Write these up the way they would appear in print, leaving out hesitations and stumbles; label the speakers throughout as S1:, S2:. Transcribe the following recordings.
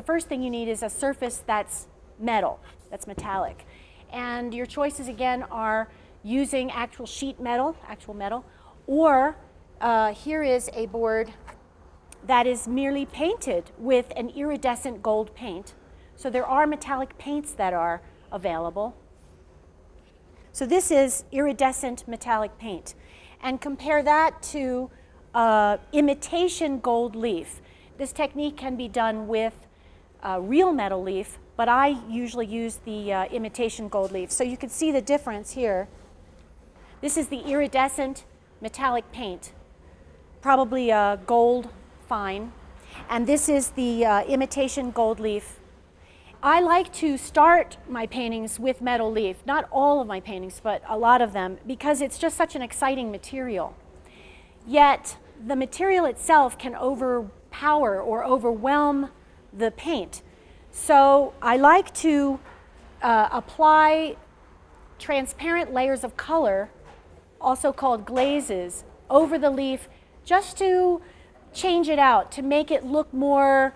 S1: the first thing you need is a surface that's metal, that's metallic. And your choices again are using actual sheet metal, or here is a board that is merely painted with an iridescent gold paint. So there are metallic paints that are available. So this is iridescent metallic paint. And compare that to imitation gold leaf. This technique can be done with real metal leaf, but I usually use the imitation gold leaf. So you can see the difference here. This is the iridescent metallic paint, probably gold fine. And this is the imitation gold leaf. I like to start my paintings with metal leaf, not all of my paintings, but a lot of them, because it's just such an exciting material. Yet the material itself can overpower or overwhelm the paint. So I like to apply transparent layers of color, also called glazes, over the leaf just to change it out, to make it look more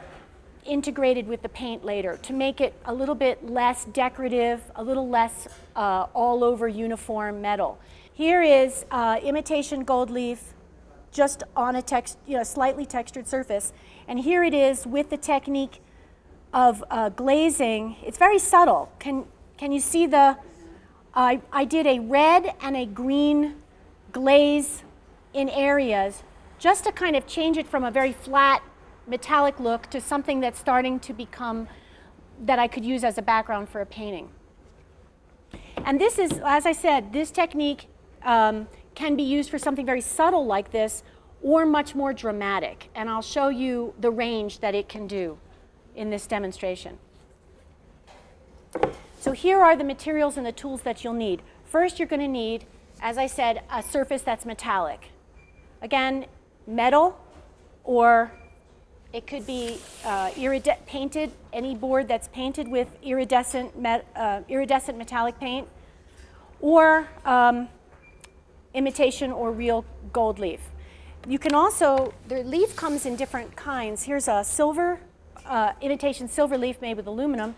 S1: integrated with the paint later, to make it a little bit less decorative, a little less all over uniform metal. Here is imitation gold leaf just on a slightly textured surface, and here it is with the technique of glazing. It's very subtle. Can you see the, I did a red and a green glaze in areas just to kind of change it from a very flat metallic look to something that's starting to become, that I could use as a background for a painting. And this is, as I said, this technique can be used for something very subtle like this or much more dramatic. And I'll show you the range that it can do in this demonstration. So here are the materials and the tools that you'll need. First, you're going to need, as I said, a surface that's metallic. Again, metal, or it could be painted, any board that's painted with iridescent metallic paint, or imitation or real gold leaf. You can also, the leaf comes in different kinds. Here's a silver, imitation silver leaf made with aluminum,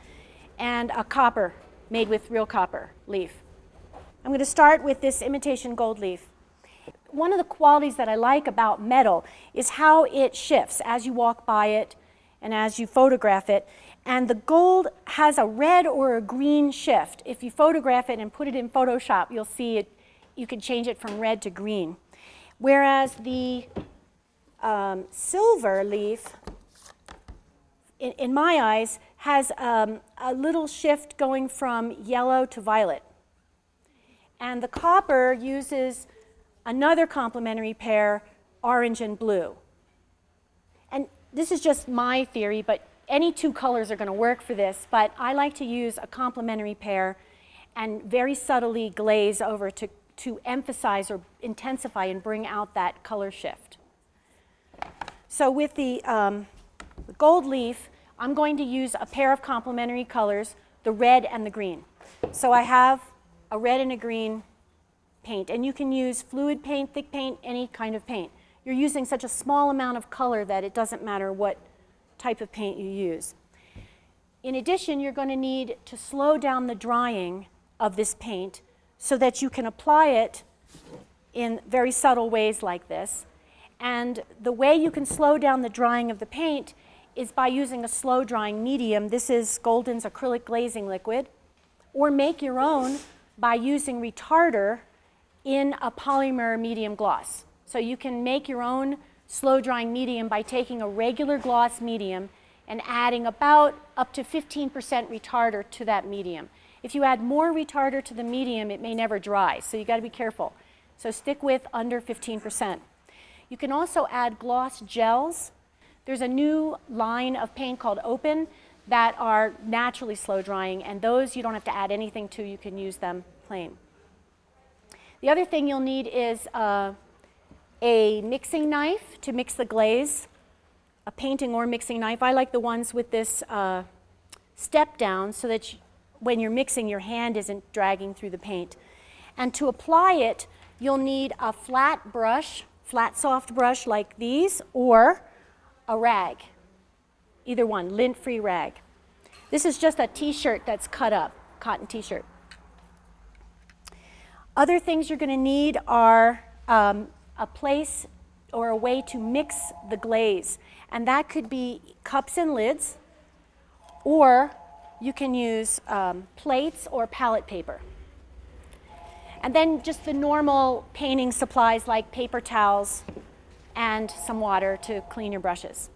S1: and a copper made with real copper leaf. I'm going to start with this imitation gold leaf. One of the qualities that I like about metal is how it shifts as you walk by it and as you photograph it. And the gold has a red or a green shift. If you photograph it and put it in Photoshop, you'll see it, you can change it from red to green. Whereas the silver leaf, in my eyes, has a little shift going from yellow to violet. And the copper uses another complementary pair, orange and blue. And this is just my theory, but any two colors are going to work for this, but I like to use a complementary pair and very subtly glaze over to emphasize or intensify and bring out that color shift. So with the gold leaf, I'm going to use a pair of complementary colors, the red and the green. So I have a red and a green paint, and you can use fluid paint, thick paint, any kind of paint. You're using such a small amount of color that it doesn't matter what type of paint you use. In addition, you're going to need to slow down the drying of this paint so that you can apply it in very subtle ways like this. And the way you can slow down the drying of the paint is by using a slow drying medium. This is Golden's acrylic glazing liquid, or make your own by using retarder in a polymer medium gloss. So you can make your own slow drying medium by taking a regular gloss medium and adding about up to 15% retarder to that medium. If you add more retarder to the medium, it may never dry, so you got to be careful. So stick with under 15%. You can also add gloss gels. There's a new line of paint called Open that are naturally slow drying, and those you don't have to add anything to, you can use them plain. The other thing you'll need is a mixing knife to mix the glaze, a painting or mixing knife. I like the ones with this step down so that when you're mixing, your hand isn't dragging through the paint. And to apply it, you'll need a flat brush, flat soft brush like these, or a rag. either one, lint-free rag. This is just a t-shirt that's cut up, cotton t-shirt. Other things you're going to need are a place or a way to mix the glaze. And that could be cups and lids, or you can use plates or palette paper. And then just the normal painting supplies like paper towels and some water to clean your brushes.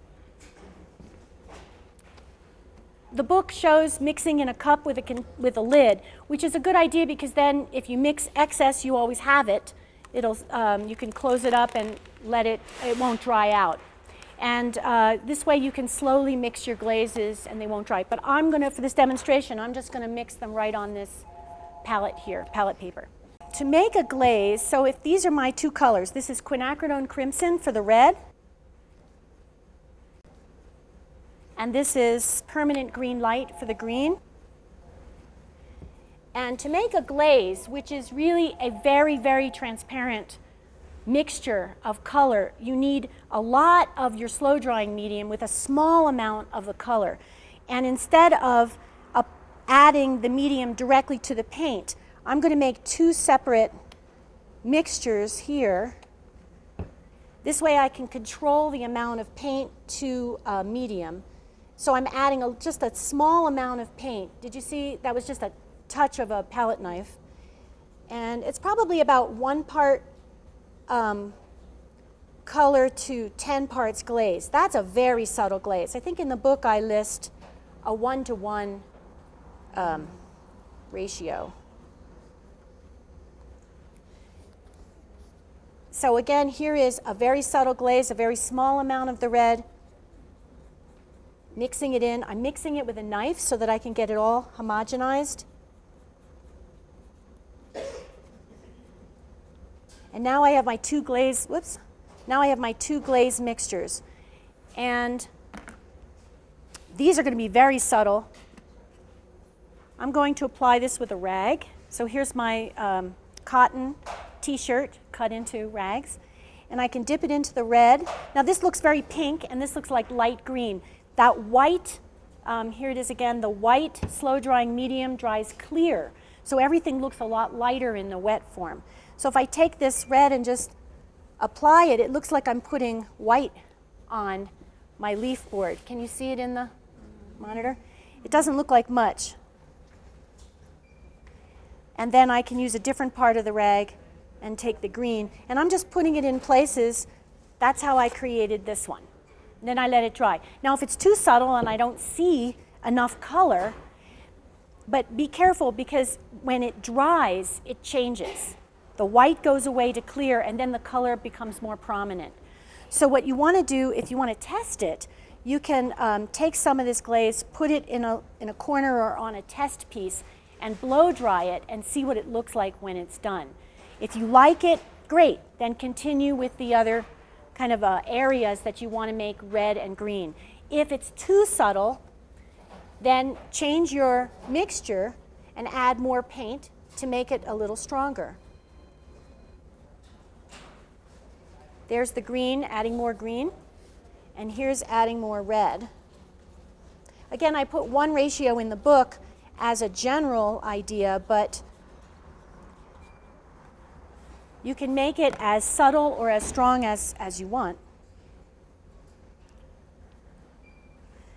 S1: The book shows mixing in a cup with a lid, which is a good idea because then if you mix excess, you always have it. You can close it up and it won't dry out. And this way you can slowly mix your glazes and they won't dry. But for this demonstration, I'm just going to mix them right on this palette here, palette paper. To make a glaze, so if these are my two colors, this is Quinacridone Crimson for the red, and this is Permanent Green Light for the green. And to make a glaze, which is really a very, very transparent mixture of color, you need a lot of your slow drying medium with a small amount of the color. And instead of adding the medium directly to the paint, I'm going to make two separate mixtures here. This way I can control the amount of paint to medium. So I'm adding just a small amount of paint. Did you see? That was just a touch of a palette knife. And it's probably about 1 part color to 10 parts glaze. That's a very subtle glaze. I think in the book I list a 1-to-1 ratio. So again, here is a very subtle glaze, a very small amount of the red. Mixing it in. I'm mixing it with a knife so that I can get it all homogenized. And now I have my two glaze, now I have my two glaze mixtures. And these are going to be very subtle. I'm going to apply this with a rag. So here's my cotton t-shirt cut into rags. And I can dip it into the red. Now this looks very pink and this looks like light green. That white, here it is again, the white slow drying medium dries clear. So everything looks a lot lighter in the wet form. So if I take this red and just apply it, it looks like I'm putting white on my leaf board. Can you see it in the monitor? It doesn't look like much. And then I can use a different part of the rag and take the green. And I'm just putting it in places. That's how I created this one. And then I let it dry. Now if it's too subtle and I don't see enough color, but be careful because when it dries, it changes. The white goes away to clear and then the color becomes more prominent. So what you want to do, if you want to test it, you can take some of this glaze, put it in a corner or on a test piece and blow dry it and see what it looks like when it's done. If you like it, great. Then continue with the other kind of areas that you want to make red and green. If it's too subtle, then change your mixture and add more paint to make it a little stronger. There's the green, adding more green, and here's adding more red. Again, I put 1 ratio in the book as a general idea, but you can make it as subtle or as strong as you want.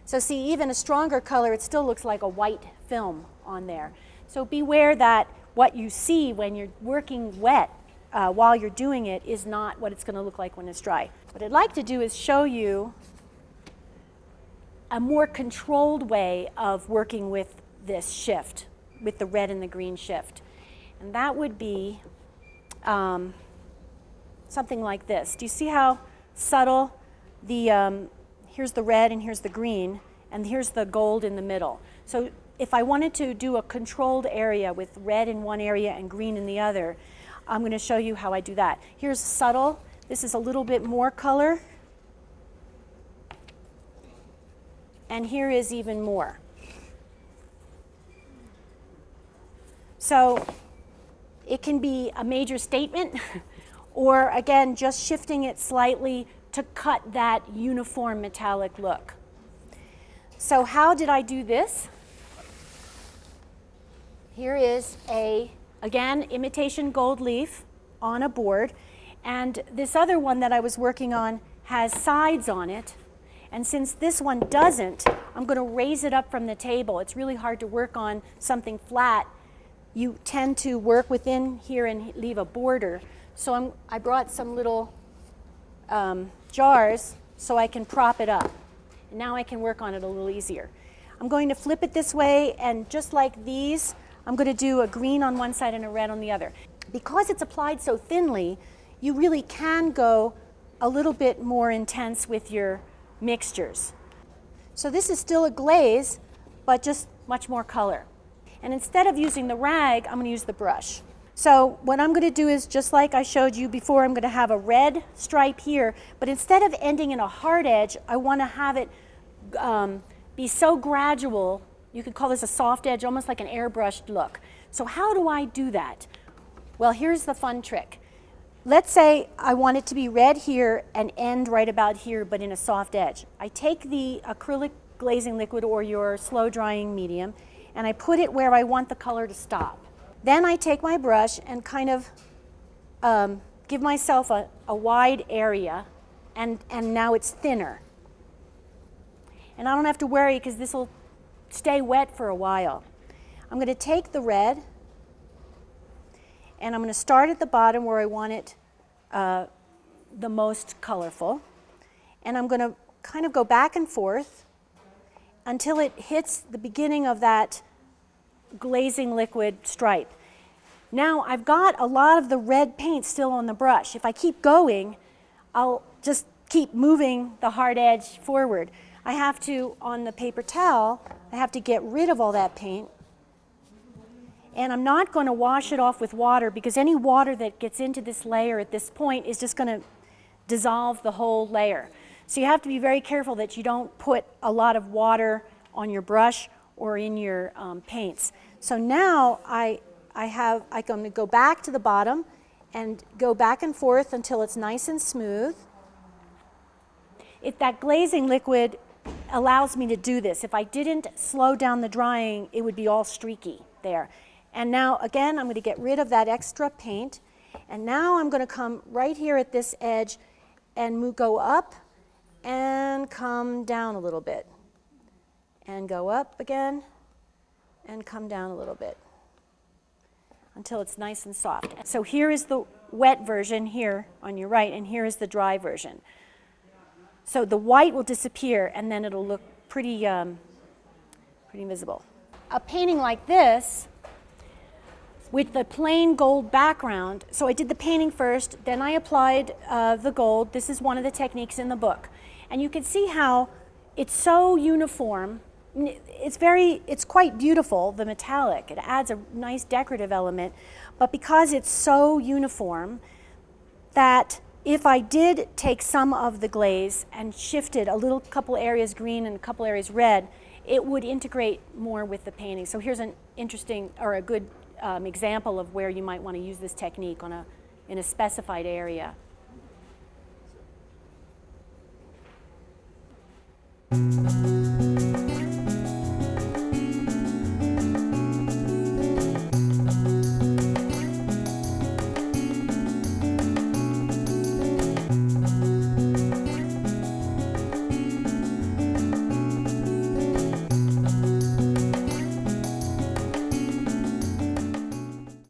S1: So see, even a stronger color, it still looks like a white film on there. So beware that what you see when you're working wet while you're doing it is not what it's going to look like when it's dry. What I'd like to do is show you a more controlled way of working with this shift, with the red and the green shift. And that would be something like this. Do you see how subtle here's the red and here's the green, and here's the gold in the middle. So if I wanted to do a controlled area with red in one area and green in the other, I'm going to show you how I do that. Here's subtle. This is a little bit more color. And here is even more. So it can be a major statement, or again, just shifting it slightly to cut that uniform metallic look. So how did I do this? Here is again, imitation gold leaf on a board. And this other one that I was working on has sides on it. And since this one doesn't, I'm going to raise it up from the table. It's really hard to work on something flat. You tend to work within here and leave a border. So I brought some little jars so I can prop it up. And now I can work on it a little easier. I'm going to flip it this way, and just like these, I'm going to do a green on one side and a red on the other. Because it's applied so thinly, you really can go a little bit more intense with your mixtures. So this is still a glaze, but just much more color. And instead of using the rag, I'm going to use the brush. So what I'm going to do is, just like I showed you before, I'm going to have a red stripe here, but instead of ending in a hard edge, I want to have it be so gradual. You could call this a soft edge, almost like an airbrushed look. So how do I do that? Well, here's the fun trick. Let's say I want it to be red here and end right about here, but in a soft edge. I take the acrylic glazing liquid or your slow drying medium, and I put it where I want the color to stop. Then I take my brush and kind of give myself a wide area, and now it's thinner. And I don't have to worry because this will stay wet for a while. I'm going to take the red, and I'm going to start at the bottom where I want it the most colorful. And I'm going to kind of go back and forth until it hits the beginning of that glazing liquid stripe. Now I've got a lot of the red paint still on the brush. If I keep going, I'll just keep moving the hard edge forward. I have to, on the paper towel, I have to get rid of all that paint. And I'm not going to wash it off with water, because any water that gets into this layer at this point is just going to dissolve the whole layer. So you have to be very careful that you don't put a lot of water on your brush or in your paints. So now I'm going to go back to the bottom and go back and forth until it's nice and smooth. That glazing liquid allows me to do this. If I didn't slow down the drying, it would be all streaky there. And now, again, I'm going to get rid of that extra paint. And now I'm going to come right here at this edge and go up and come down a little bit. And go up again and come down a little bit until it's nice and soft. So here is the wet version here on your right, and here is the dry version. So the white will disappear, and then it'll look pretty visible. A painting like this, with the plain gold background, so I did the painting first, then I applied the gold. This is one of the techniques in the book. And you can see how it's so uniform. It's quite beautiful, the metallic. It adds a nice decorative element. But because it's so uniform, that if I did take some of the glaze and shifted a couple areas green and a couple areas red, it would integrate more with the painting. So here's an interesting, or a good example of where you might want to use this technique in a specified area.